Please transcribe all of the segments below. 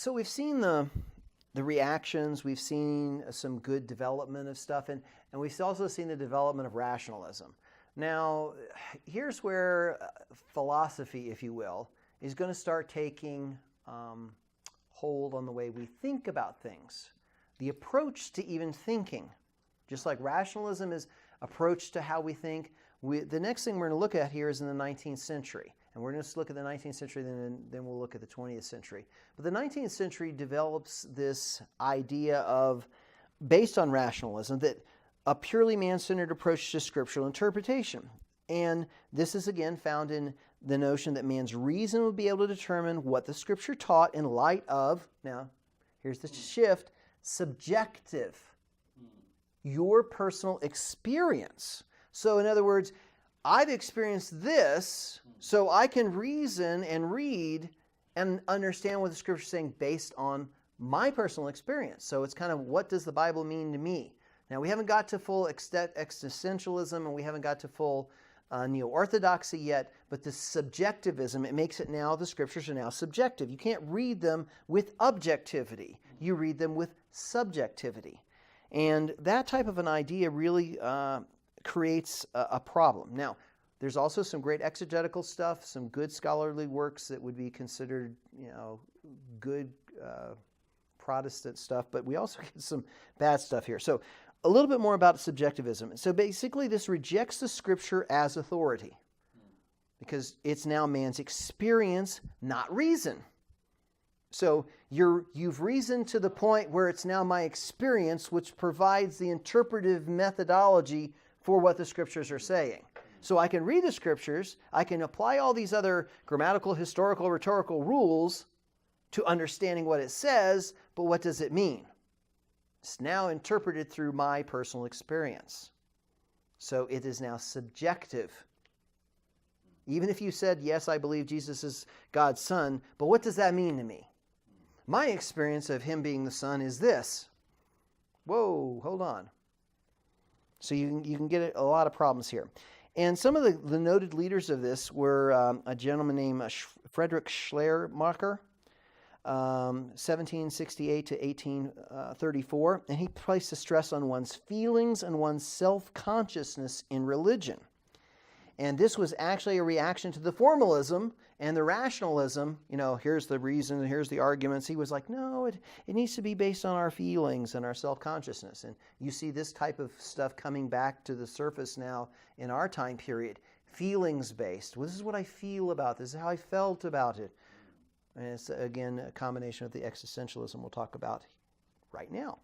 So we've seen the reactions, we've seen some good development of stuff, and we've also seen the development of rationalism. Now, here's where philosophy, if you will, is going to start taking hold on the way we think about things. The approach to even thinking, just like rationalism is approach to how we think, the next thing we're going to look at here is in the 19th century. And we're going to look at the 19th century, then we'll look at the 20th century. But the 19th century develops this idea of, based on rationalism, that a purely man-centered approach to scriptural interpretation. And this is again found in the notion that man's reason would be able to determine what the scripture taught in light of, now here's the shift, subjective, your personal experience. So in other words, I've experienced this, so I can reason and read and understand what the scripture is saying based on my personal experience. So it's kind of, what does the Bible mean to me? Now, we haven't got to full existentialism, and we haven't got to full neo-orthodoxy yet, but the subjectivism, it makes it now, the scriptures are now subjective. You can't read them with objectivity. You read them with subjectivity. And that type of an idea really creates a problem. Now, there's also some great exegetical stuff, some good scholarly works that would be considered, good Protestant stuff, but we also get some bad stuff here. So a little bit more about subjectivism. So basically this rejects the scripture as authority because it's now man's experience, not reason. So you've reasoned to the point where it's now my experience, which provides the interpretive methodology for what the scriptures are saying. So I can read the scriptures, I can apply all these other grammatical, historical, rhetorical rules to understanding what it says, but what does it mean? It's now interpreted through my personal experience. So it is now subjective. Even if you said, yes, I believe Jesus is God's Son, but what does that mean to me? My experience of him being the Son is this. Whoa, hold on. So you can get a lot of problems here. And some of the noted leaders of this were a gentleman named Friedrich Schleiermacher, 1768 to 1834, and he placed a stress on one's feelings and one's self-consciousness in religion. And this was actually a reaction to the formalism and the rationalism. Here's the reason, and here's the arguments. He was like, no, it needs to be based on our feelings and our self-consciousness. And you see this type of stuff coming back to the surface now in our time period. Feelings-based. Well, this is what I feel about this. This is how I felt about it. And it's, again, a combination of the existentialism we'll talk about right now.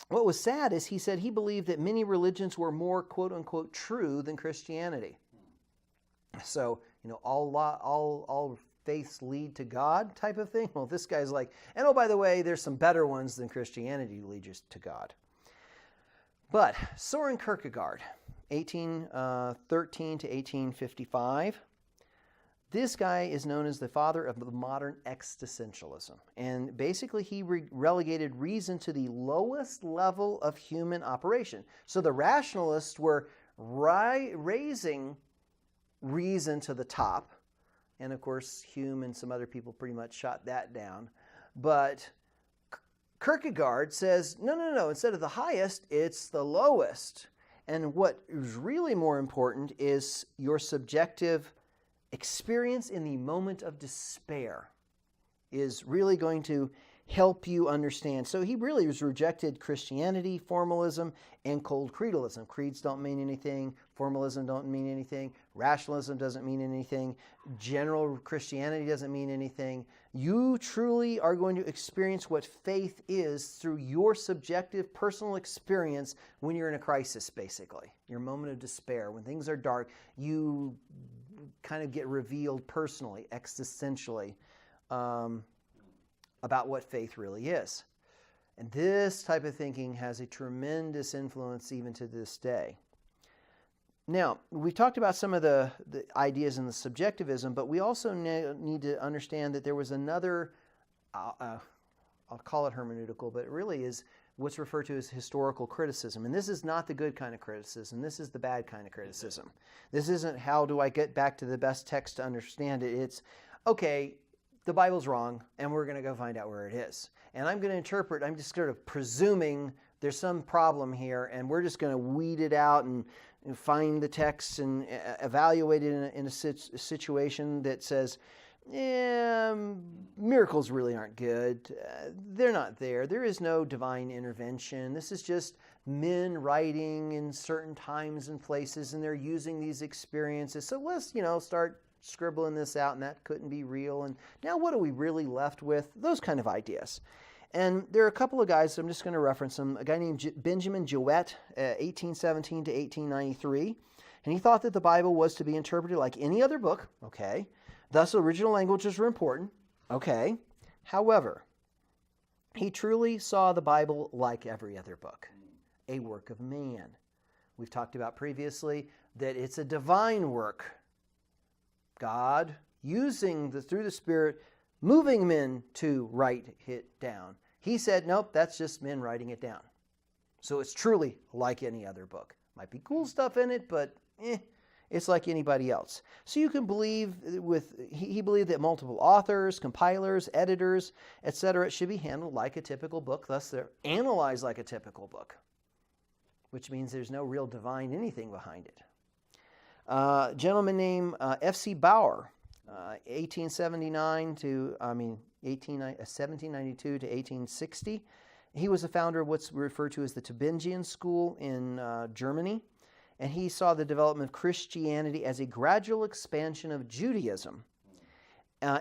What was sad is he said he believed that many religions were more, quote-unquote, true than Christianity. So, all faiths lead to God type of thing. Well, this guy's like, and oh, by the way, there's some better ones than Christianity lead you to God. But Soren Kierkegaard, 1813 to 1855, this guy is known as the father of the modern existentialism. And basically he relegated reason to the lowest level of human operation. So the rationalists were raising reason to the top. And of course Hume and some other people pretty much shot that down. But Kierkegaard says, no, instead of the highest, it's the lowest. And what is really more important is your subjective experience in the moment of despair is really going to help you understand. So he really has rejected Christianity, formalism, and cold creedalism. Creeds don't mean anything. Formalism don't mean anything. Rationalism doesn't mean anything. General Christianity doesn't mean anything. You truly are going to experience what faith is through your subjective personal experience when you're in a crisis, basically. Your moment of despair. When things are dark, you kind of get revealed personally, existentially, about what faith really is. And this type of thinking has a tremendous influence even to this day. Now, we've talked about some of the ideas in the subjectivism, but we also need to understand that there was another, I'll call it hermeneutical, but it really is what's referred to as historical criticism. And this is not the good kind of criticism. This is the bad kind of criticism. This isn't how do I get back to the best text to understand it. It's, okay, the Bible's wrong, and we're going to go find out where it is. And I'm going to interpret, I'm just sort of presuming there's some problem here, and we're just going to weed it out and find the text and evaluate it in a situation that says, miracles really aren't good. They're not there. There is no divine intervention. This is just men writing in certain times and places, and they're using these experiences. So let's, start scribbling this out, and that couldn't be real. And now what are we really left with? Those kind of ideas. And there are a couple of guys, I'm just going to reference them. A guy named Benjamin Jowett, 1817 to 1893. And he thought that the Bible was to be interpreted like any other book. Okay. Thus, original languages were important. Okay. However, he truly saw the Bible like every other book, a work of man. We've talked about previously that it's a divine work. God using through the Spirit, moving men to write it down. He said, nope, that's just men writing it down. So it's truly like any other book. Might be cool stuff in it, but it's like anybody else. So you can believe he believed that multiple authors, compilers, editors, etc. should be handled like a typical book. Thus, they're analyzed like a typical book, which means there's no real divine anything behind it. A gentleman named F.C. Bauer, 1792 to 1860. He was the founder of what's referred to as the Tübingen School in Germany, and he saw the development of Christianity as a gradual expansion of Judaism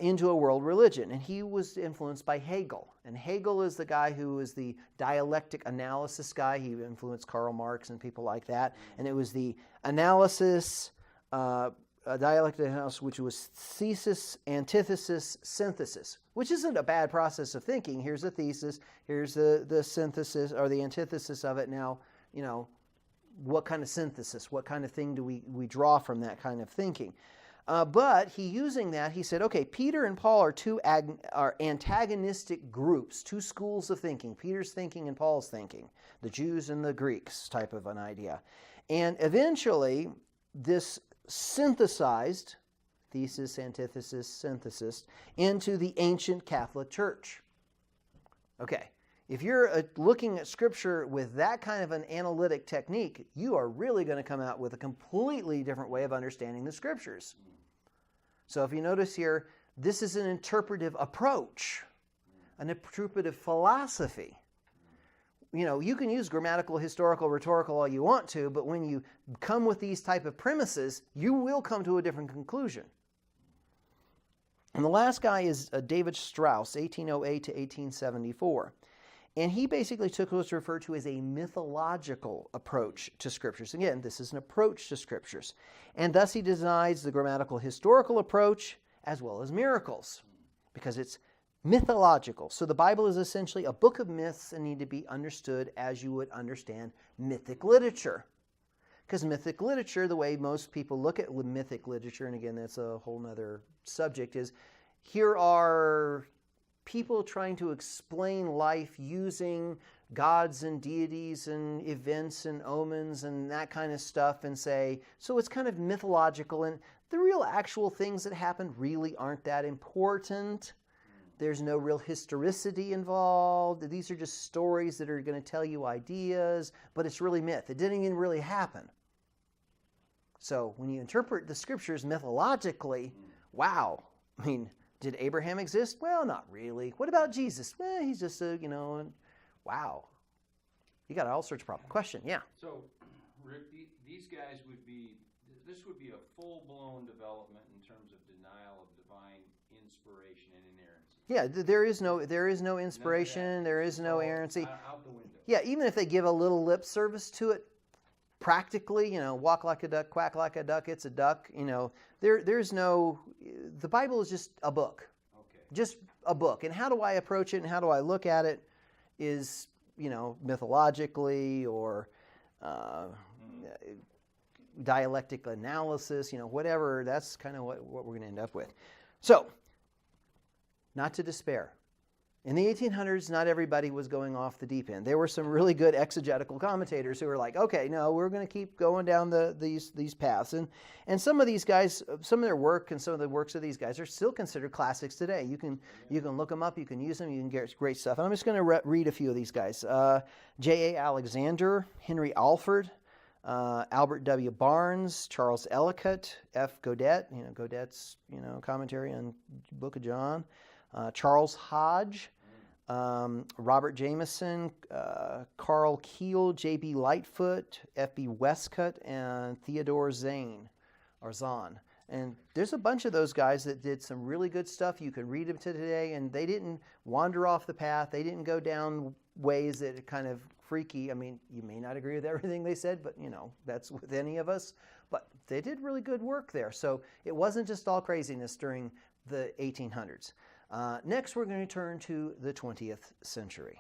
into a world religion. And he was influenced by Hegel. And Hegel is the guy who was the dialectic analysis guy. He influenced Karl Marx and people like that. And it was the analysis, dialectic analysis, which was thesis, antithesis, synthesis, which isn't a bad process of thinking. Here's a thesis, here's the synthesis or the antithesis of it. Now, what kind of synthesis, what kind of thing do we draw from that kind of thinking? But using that, he said, okay, Peter and Paul are antagonistic groups, two schools of thinking, Peter's thinking and Paul's thinking, the Jews and the Greeks type of an idea. And eventually, this synthesized, thesis, antithesis, synthesis, into the ancient Catholic Church. Okay, if you're looking at Scripture with that kind of an analytic technique, you are really going to come out with a completely different way of understanding the Scriptures. So if you notice here, this is an interpretive approach, an interpretive philosophy. You can use grammatical, historical, rhetorical all you want to, but when you come with these type of premises, you will come to a different conclusion. And the last guy is David Strauss, 1808 to 1874. And he basically took what's referred to as a mythological approach to Scriptures. Again, this is an approach to Scriptures. And thus he designs the grammatical, historical approach as well as miracles, because it's mythological. So the Bible is essentially a book of myths and need to be understood as you would understand mythic literature. Because mythic literature, the way most people look at mythic literature, and again, that's a whole other subject, is here are people trying to explain life using gods and deities and events and omens and that kind of stuff, and say, so it's kind of mythological, and the real actual things that happen really aren't that important. There's no real historicity involved. These are just stories that are going to tell you ideas, but it's really myth. It didn't even really happen. So when you interpret the Scriptures mythologically, wow. I mean, did Abraham exist? Well, not really. What about Jesus? Well, he's just wow. You got all sorts of problems. Question, yeah. So, Rick, these guys this would be a full-blown development in terms of denial of divine inspiration and inerrancy. Yeah, there is no inspiration, there is no inerrancy. Out the window. Yeah, even if they give a little lip service to it, practically, walk like a duck, quack like a duck, it's a duck, there's no, the Bible is just a book. Okay. Just a book. And how do I approach it and how do I look at it is, mythologically or dialectic analysis, whatever, that's kind of what we're going to end up with. So, not to despair. In the 1800s, not everybody was going off the deep end. There were some really good exegetical commentators who were like, okay, no, we're going to keep going down these paths. And some of these guys, some of their work and some of the works of these guys are still considered classics today. You can look them up, you can use them, you can get great stuff. And I'm just going to read a few of these guys. J.A. Alexander, Henry Alford, Albert W. Barnes, Charles Ellicott, F. Godet, Godet's commentary on the Book of John, Charles Hodge, Robert Jameson, Carl Keel, J.B. Lightfoot, F.B. Westcott, and Theodore Zahn. And there's a bunch of those guys that did some really good stuff. You can read them today, and they didn't wander off the path. They didn't go down ways that are kind of freaky. I mean, you may not agree with everything they said, but that's with any of us. But they did really good work there. So it wasn't just all craziness during the 1800s. Next, we're going to turn to the 20th century.